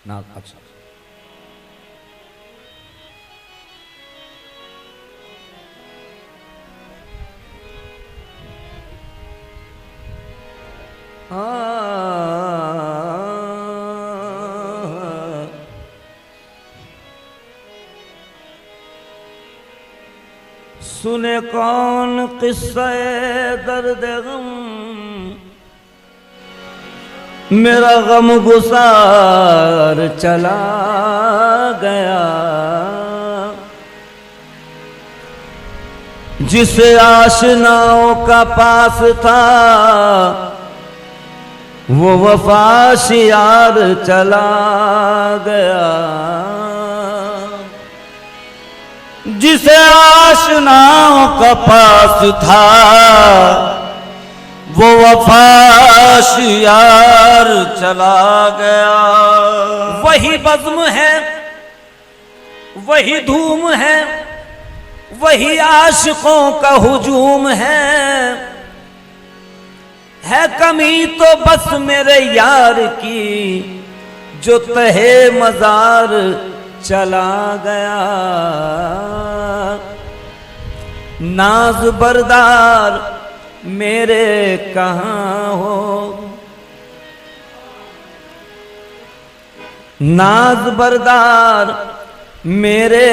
ना अच्छा सुने कौन किस्सा दर्द गम, मेरा गम गुसार चला गया। जिसे आशनाओं का पास था वो वफाशियार चला गया। जिसे आशनाओं का पास था वो वफाशियार चला गया। वही बज़्म है, वही धूम है, वही आशिकों का हुजूम है कमी तो बस मेरे यार की जो तहे मजार चला गया। नाज बरदार मेरे कहाँ हो, नाज बरदार मेरे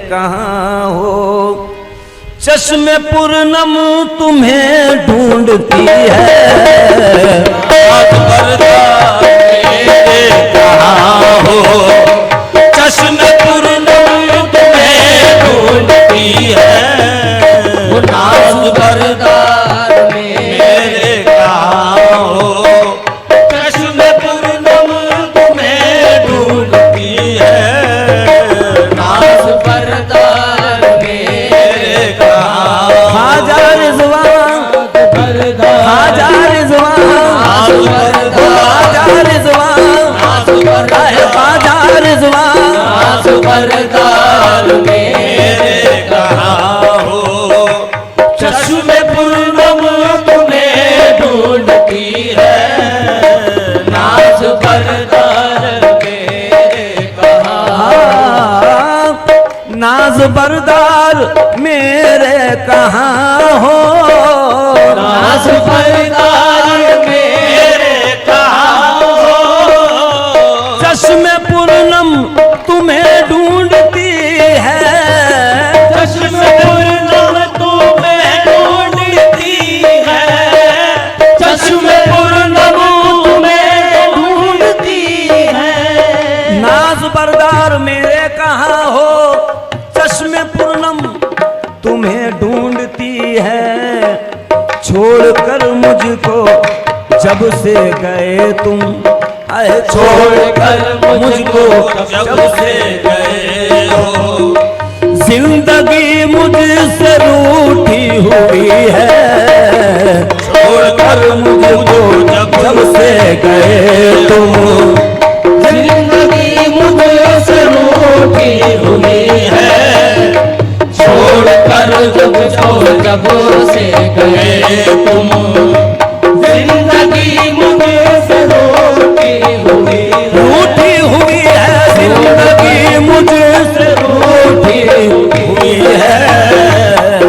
कहाँ हो। चश्मे पूर्णम तुम्हें ढूंढती है, नाज बरदार मेरे कहाँ हो। चश्मे पूर्णम तुम्हें ढूंढती है, वो नाज बरदार मेरे कहाँ हो। चश्मे पूर्णम तुम्हें ढूंढती है, नाज बरदार मेरे कहाँ हो। ख्वाजा रिज़वान ख्वाजा रिज़वान ख्वाजा रिज़वान ख्वाजा रिज़वान बरदार मेरे कहाँ हो। चश्मे पूर्णम तुम्हें ढूंढती है, नाज बरदार मेरे कहाँ। नाज बरदार मेरे कहाँ हो, नाज बरदार मेरे कहाँ हो। चश्मे पूर्णम तुम्हें ढूंढती है, चश्मे पूर्णम तुम्हें ढूंढती है। चश्मे पूर्णम तुम्हें ढूंढती है, नाज बरदार मेरे कहाँ हो। चश्मे पूर्णम तुम्हें ढूंढती है, छोड़कर मुझको जब से गए तुम। छोड़कर मुझको जब से गए हो, जिंदगी मुझसे रूठी हुई है। छोड़कर मुझको जब से गए तुम, जिंदगी मुझसे रूठी हुई है। छोड़कर मुझको जब से गए तुम, जिंदगी मुझसे रूठी हुई है। जिंदगी मुझसे रूठी हुई है।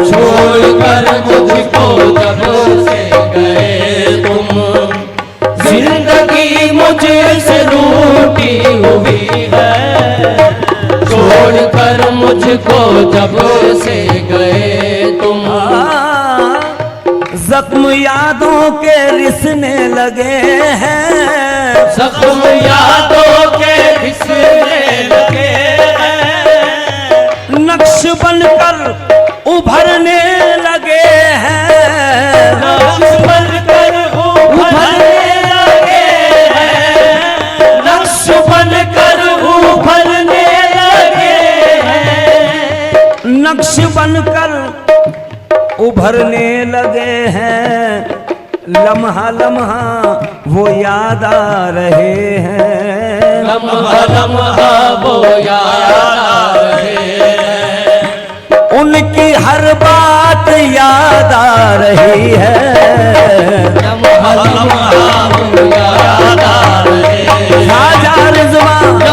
छोड़कर मुझको जब से गए तुम, जिंदगी मुझसे रूठी हुई है। छोड़कर मुझको जब से गए तुम। जख्म यादों के रिसने लगे हैं, जख्म यादों के रिसने लगे हैं। नक्श बनकर उभरने लगे हैं, नक्श बनकर उभरने लगे हैं। नक्श बनकर उभरने लगे हैं, नक्श बनकर उभरने लगे हैं। लम्हा लम्हा वो याद आ रहे हैं, लम्हा लम्हा वो याद आ रहे हैं। उनकी हर बात याद आ रही है, लम्हा लम्हा वो याद आ रहे हैं। ख्वाजा रिज़वान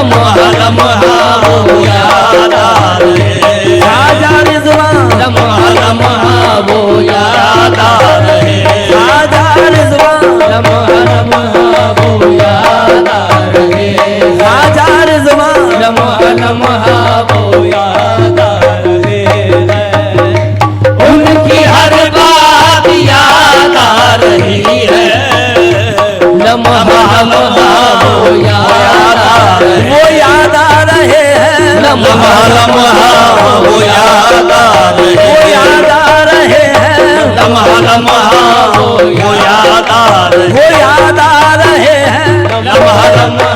वो याद आ रहे हैं, लम्हा लम्हा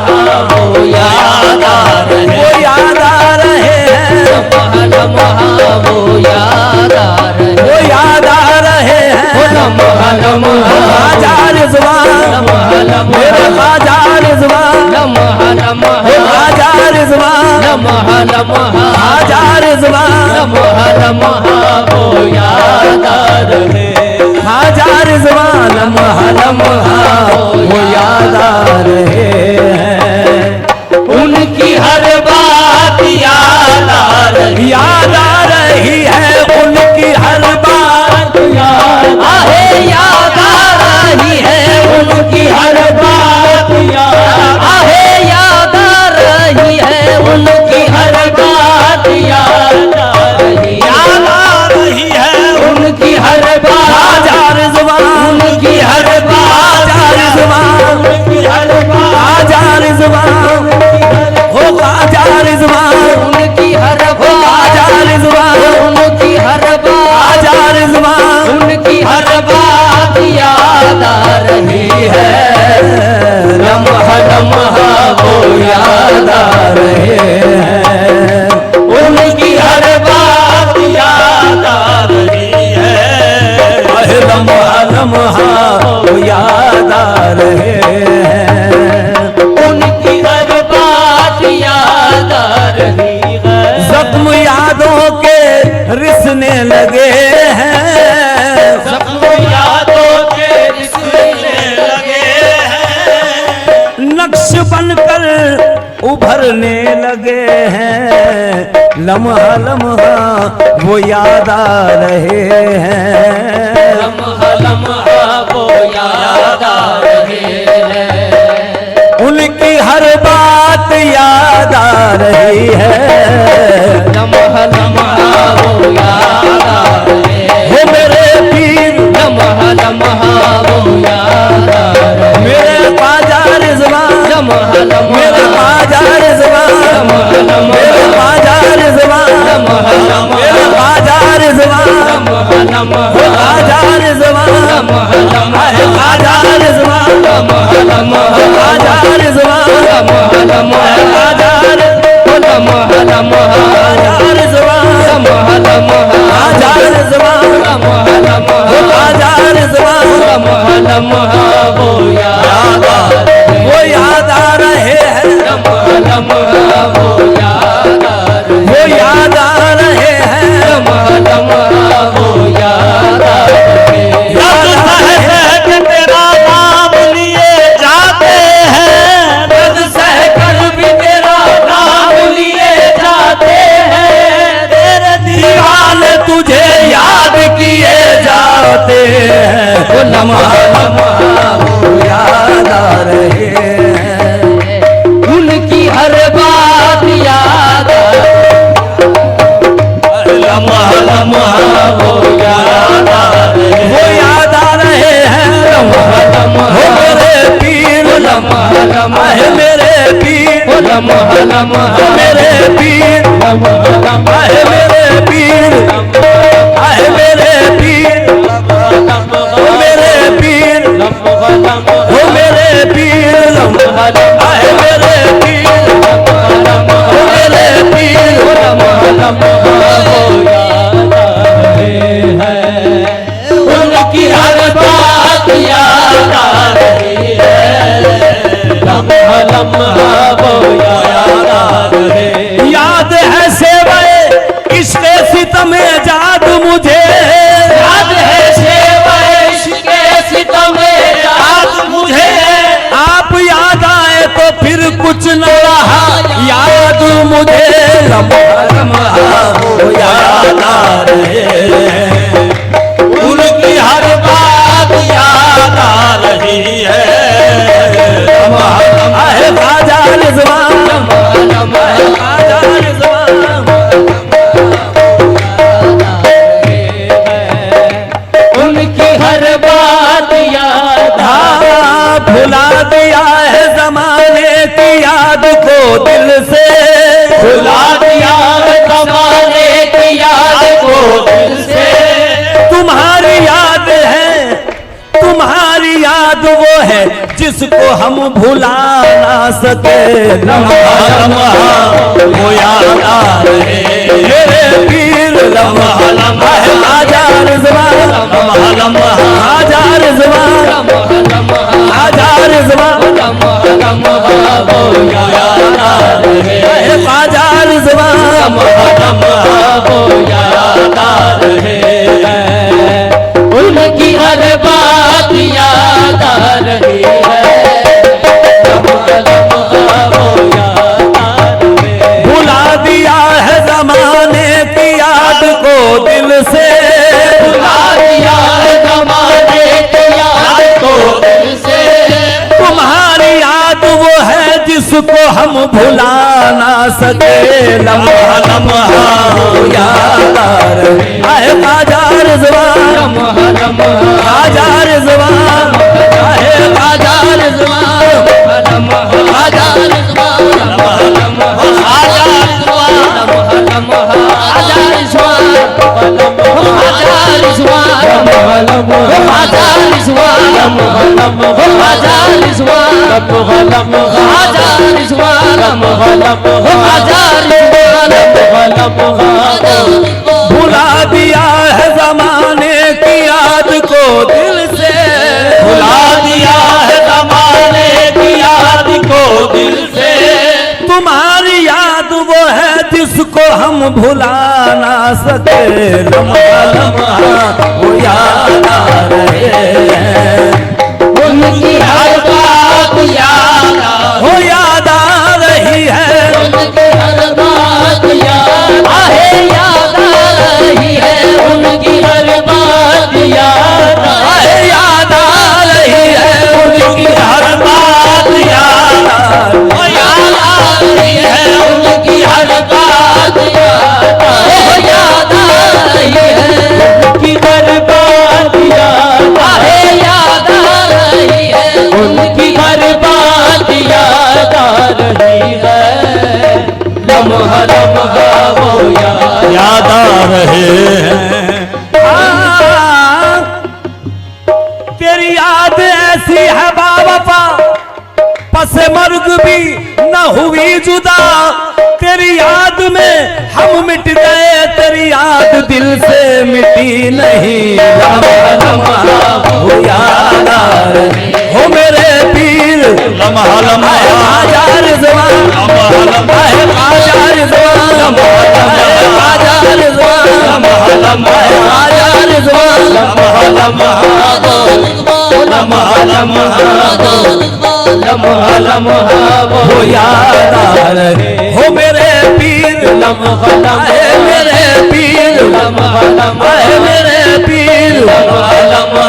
वो याद आ रहे, वो याद आ रहे हैं, लम्हा लम्हा वो याद आ रहे, वो याद आ रहे हैं। लम्हा लम्हा ख्वाजा रिज़वान, लम्हा लम्हा मेरे ख्वाजा रिज़वान, लम्हा लम्हा ख्वाजा रिज़वान, लम्हा लम्हा ख्वाजा रिज़वान, लम्हा लम्हा वो याद आ रहे, ख्वाजा रिज़वान, लम्हा लम्हा वो याद आ रहे हैं। उनकी हर बात याद आ रही, याद आ रही है उनकी हर बात, याद आहे याद आ रही है उनकी हर बात याद आहे याद आ रही है उनकी हर बात याद आ रही, याद आ रही है उनकी हर बात ख्वाजा रिज़वान, उनकी हर बात ख्वाजा रिज़वान, उनकी हर बात ख्वाजा रिज़वान, हो ख्वाजा रिज़वान, उनकी हर बात ख्वाजा रिज़वान, उनकी हर बात ख्वाजा रिज़वान, उनकी हर बात याद आ रही है, लम्हा लम्हा वो याद आ रहे हैं, उनकी हर बात याद आ रही है, लम्हा लम्हा वो याद आ रहे हैं। उनकी हर बात याद आ रही है, जख्म यादों के रिसने लगे हैं, जख्म यादों के रिसने लगे हैं, नक्श बनकर उभरने लगे हैं। लम्हा लम्हा वो याद आ रहे हैं, लम्हा लम्हा वो याद आ रहे हैं, उनकी हर बात याद आ रही है। लम्हा लम्हा वो याद आ रहे हैं, हो मेरे पीर, लम्हा लम्हा वो याद आ रहे हैं, मेरे ख्वाजा रिज़वान, लम्हा लम्हा मेरे ख्वाजा रिज़वान, लम्हा लम्हा मेरे ख्वाजा रिज़वान, लम्हा लम्हा मेरे ख्वाजा रिज़वान, लम्हा लम्हा ख्वाजा रिज़वान, लम्हा लम्हा ख्वाजा रिज़वान, लम्हा लम्हा ख्वाजा रिज़वान, लम्हा लम्हा ख्वाजा लम्हा लम्हा रिज़वान, लम्हा लम्हा ख्वाजा रिज़वान, लम्हा लम्हा ख्वाजा रिज़वान, लम्हा लम्हा वो याद आ रहे, वो याद आ रहे हैं, लम्हा लम्हा वो याद आ रहे, वो याद आ रहे हैं। लम्हा लम्हा वो याद आ रहे, याद है कि तेरा नाम लिए जाते हैं, दर्द सह कर भी तेरा नाम लिए जाते हैं, तेरे दीवाने तुझे याद किए जाते हैं। वो लम्हा लम्हा वो याद आ रहे हैं, उनकी हर बात याद आ लम्हा लम्हा वो याद आ रहे, वो याद आ रहे हैं। लम्हा लम्हा हो मेरे पीर, लम्हा लम्हा आहे मेरे पीर, लम्हा लम्हा मेरे पीर, लम्हा लम्हा आहे मेरे पीर, आहे मेरे पीर, हो मेरे पीर, हो मेरे पीर, आहे मेरे पीर, हो मेरे पीर, उनकी हर बात याद आ रही है, लम्हा लम्हा वो याद आ रहे, याद है सेवाए इश्क़ सितम जाद मुझे, याद है सेवा इश्क़ सितम याद मुझे, आप याद आए तो फिर कुछ न रहा याद मुझे। लम्हा लम्हा वो याद आ रहे हैं, उनकी हर बात याद आ रही है, लम्हा लम्हा है ख्वाजा रिज़वान, लम्हा लम्हा ख्वाजा रिज़वान, उनकी हर बात याद आ हाँ भुला दिया है जमाने की याद को दिल से, भुला दिया ज़माने की याद को दिल से, तुम्हारी याद है, तुम्हारी याद वो है जिसको हम भुला ना सके। लम्हा लम्हा वो याद आ रहे मेरे पीर, लम्हा लम्हा आजा रिज़वान, लम्हा लम्हा आजा रिज़वान, आजा रिज़वान, वो याद आ रहे आजा रिज़वान, वो याद आ रहे। उनकी हर बात याद आ रही है, भुला दिया है जमाने की याद को दिल से, भुला दिया है जमाने की याद को दिल से। तुम्हारी याद वो है जिसको हम भुला ना सके। लम्हा लम्हा वो याद आ रहे आए ख्वाजा रिज़वान, ख्वाजा रिज़वान, आए ख्वाजा रिज़वान, ख्वाजा रिज़वान, भुला दिया है जमाने की याद को दिल से, भुला दिया है जमाने की याद को दिल से। तुम्हारी याद वो है जिसको हम भुला ना सके। लम्हा लम्हा वो याद आ रहे हैं, उनकी हर बात याद वो याद आ रही है, उनकी हर बात याद आहे याद आ रही है, उनकी हर बात याद आए याद आ रही है, उनकी हर बात याद आ रही है, उनकी हर बात याद याद आ रही है, उनकी हर बात याद आहे याद आ रही है, उनकी हर बात याद आ रही है। लम्हा लम्हा वो याद आ रहे हैं। तेरी याद ऐसी है बावफा, पसे मर्ग भी न हुई जुदा। तेरी याद में हम मिट गए, तेरी याद दिल से मिटी नहीं। लम्हा लम्हा वो याद आ रहे हो मेरे पीर, लम्हा लम्हा आजा रिज़वान, लम्हा लम्हा आजा रिज़वान, लम्हा लम्हा आजा रिज़वान, लम्हा लम्हा आजा रिज़वान, लम्हा लम्हा लम्हा लम्हा लम्हा वो याद आ रहे हो मेरे पीर, लम्हा लम्हा मेरे पीर, लम्हा लम्हा मेरे पीर, लम्हा लम्हा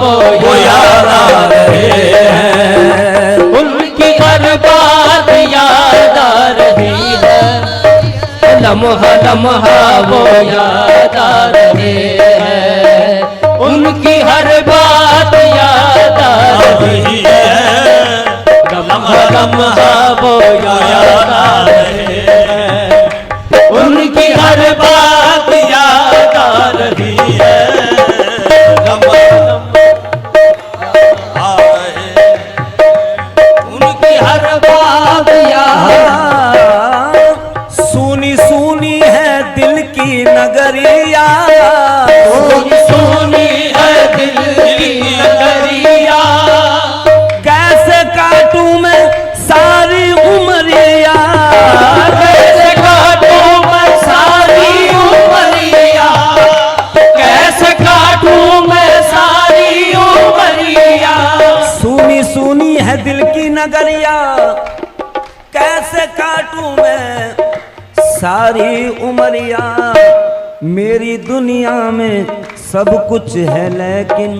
वो याद आ रहे हैं। उनकी हर बात याद आ रही है, लम्हा लम्हा वो याद आ रहे हैं, उनकी हर बात याद आ रही है, लम्हा लम्हा वो याद आ रहे हैं, उनकी हर बात याद आ रही है, लम्हा लम्हा उनकी हर बात याद। सुनी सुनी है दिल की नगरिया, सोनी सोनी है दिल की नगरिया, कैसे काटूं मैं सारी उमरिया, कैसे काटूं मैं सारी उमरिया, कैसे काटूं मैं सारी उमरिया। सुनी सुनी है दिल की नगरिया, कैसे काटूं मैं सारी उमरिया। मेरी दुनिया में सब कुछ है लेकिन,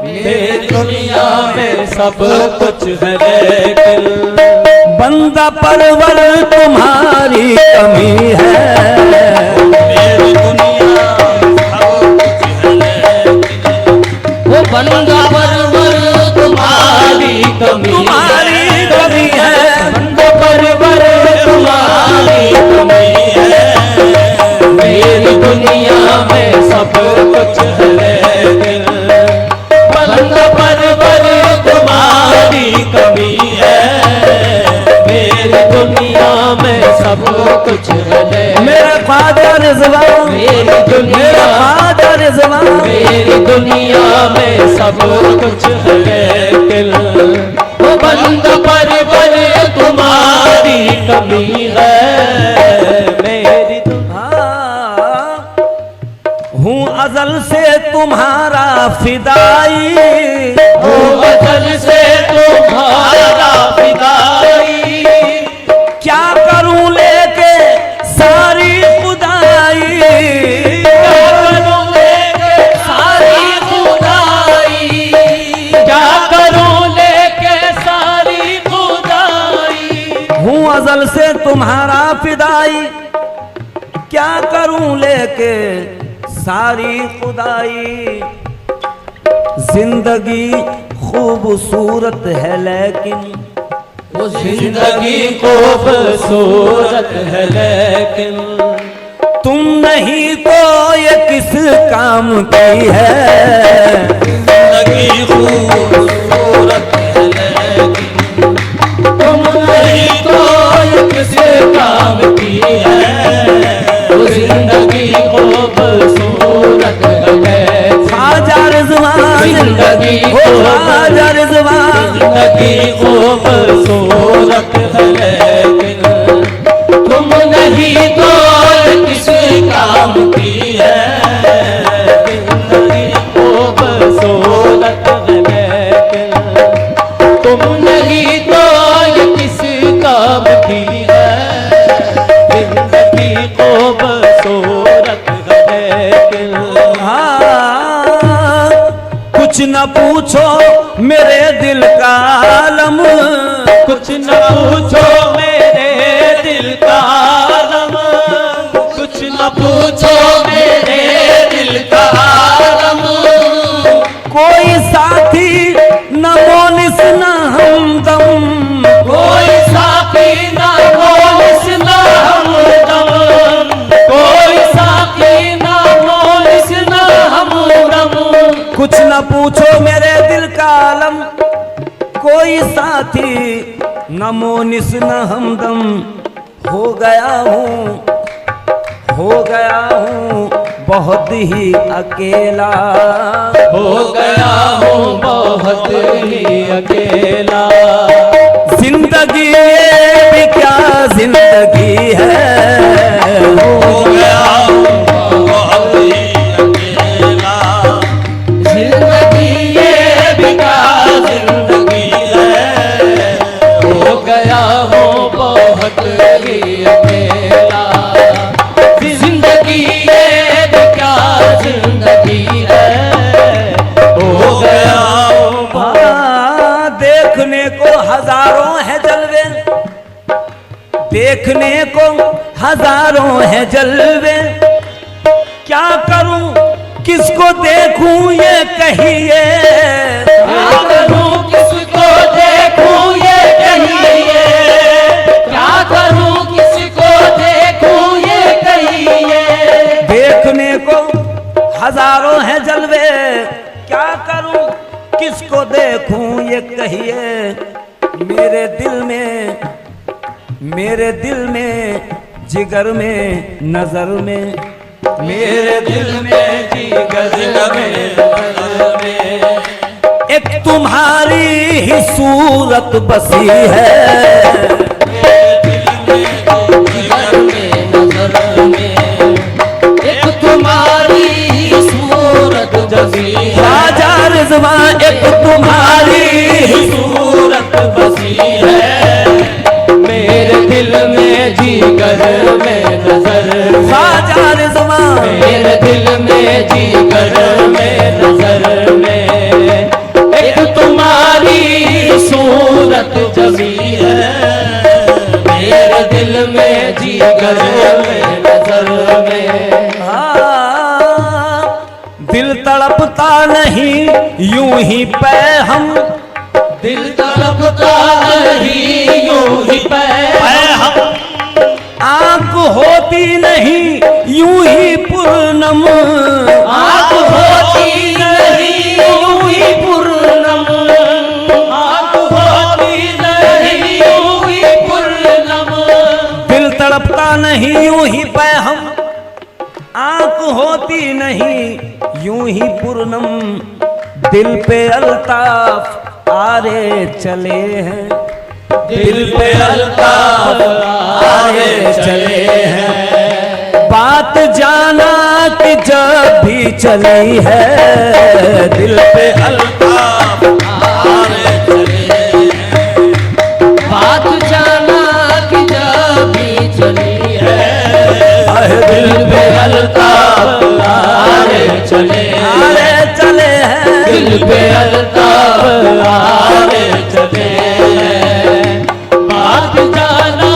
मेरी दुनिया में सब कुछ है लेकिन, बंदा परवर तुम्हारी कमी है। मेरी दुनिया वो बंदा परवर तुम्हारी कमी, तुम्हारी कमी है, बंदा परवर तुम्हारी कमी है। मेरी दुनिया में सब कुछ है लेकिन, बंदा परवर कुछ है मेरा ख्वाजा रिजवान, मेरी मेरा दुनिया ख्वाजा रिजवान। मेरी दुनिया में सब कुछ है लेकिन वो बंद पर तुम्हारी कमी है मेरी हाँ, हूँ अजल से तुम्हारा फिदाई, वो अजल से तुम्हारा फिदाई। क्या करूं लेके सारी खुदाई, क्या करूं लेके सारी खुदाई, क्या करूं लेके सारी खुदाई। हूँ अजल से तुम्हारा फिदाई, क्या करूं लेके सारी खुदाई। जिंदगी खूबसूरत है लेकिन वो जिंदगी खूबसूरत है लेकिन तुम नहीं तो ये किस काम की है। जिंदगी खूबसूरत है लेकिन तुम नहीं तो ये किस काम की है। वो जिंदगी खूबसूरत है ख्वाजा रिजवान, जिंदगी ओ ख्वाजा रिजवान। जिंदगी खूबसूरत है लेकिन तुम नहीं तो किसी काम की है। जिंदगी खूबसूरत है लेकिन तुम नहीं तो किसी काम की है। जिंदगी खूबसूरत है लेकिन हाँ, कुछ न पूछो मेरे दिल का आलम, कुछ न पूछो मेरे दिल का आलम, कुछ न पूछो मेरे दिल का आलम। कोई साथी न मोनिस न हमदम, कोई साथी न मोनिस न हमदम, कोई साथी न मोनिस न हमदम। कुछ न पूछो मेरे दिल का आलम, कोई साथी न मोनिस न हमदम। हो गया हूँ बहुत ही अकेला, हो गया हूँ बहुत ही अकेला। जिंदगी ये भी क्या जिंदगी है। हो गया हूँ बहुत ही अकेला। जिंदगी ये भी क्या जिंदगी है। हो गया हूँ बहुत ही अकेला। जिंदगी ये भी क्या जिंदगी है। हो गया हूँ हाँ, देखने को हजारों है जलवे, देखने को हजारों है जलवे। क्या करूं किसको देखूं ये कहिए। क्या करूं किसको देखूं ये कहिए। क्या करूं किसको देखूं ये कहिए। देखने को हजारों है जलवे, क्या करूं किसको देखूं ये कहिए। मेरे दिल में जिगर में नजर में, मेरे दिल में जिगर में नजर में एक तुम्हारी ही सूरत बसी है। जिगर में नजर में एक तुम्हारी ही सूरत बसी है। ख्वाजा रिजवान एक तुम्हारी ही सूरत बसी है। मेरे दिल में जिगर में नजर। ख्वाजा रिजवान मेरे दिल में जिगर में नजर में एक तुम्हारी सूरत जमी है। मेरे दिल में जिगर में नजर में। हाँ, दिल तड़पता नहीं यूं ही पे हम, दिल तड़पता नहीं यूं ही पे हम। आंख होती नहीं यूं ही पूर्णम, आंख होती नहीं यूं ही पूर्णम। आंख होती नहीं यूं ही पूर्णम। दिल तड़पता नहीं ही पूर्णम, दिल पे अल्ताफ आरे चले हैं, दिल पे अल्ताफ आरे चले हैं। बात जाना कि जब भी चली है, दिल पे अल्ताफ आरे चले हैं। बात जाना कि जब भी चली है, दिल पे अल्ताफ आरे चले हैं, दिल पे अल्ताफ आरे चले हैं। बात जाना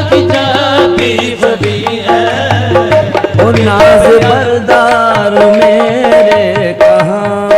कि जब भी चली है, ओ नाज़ बरदार मेरे कहाँ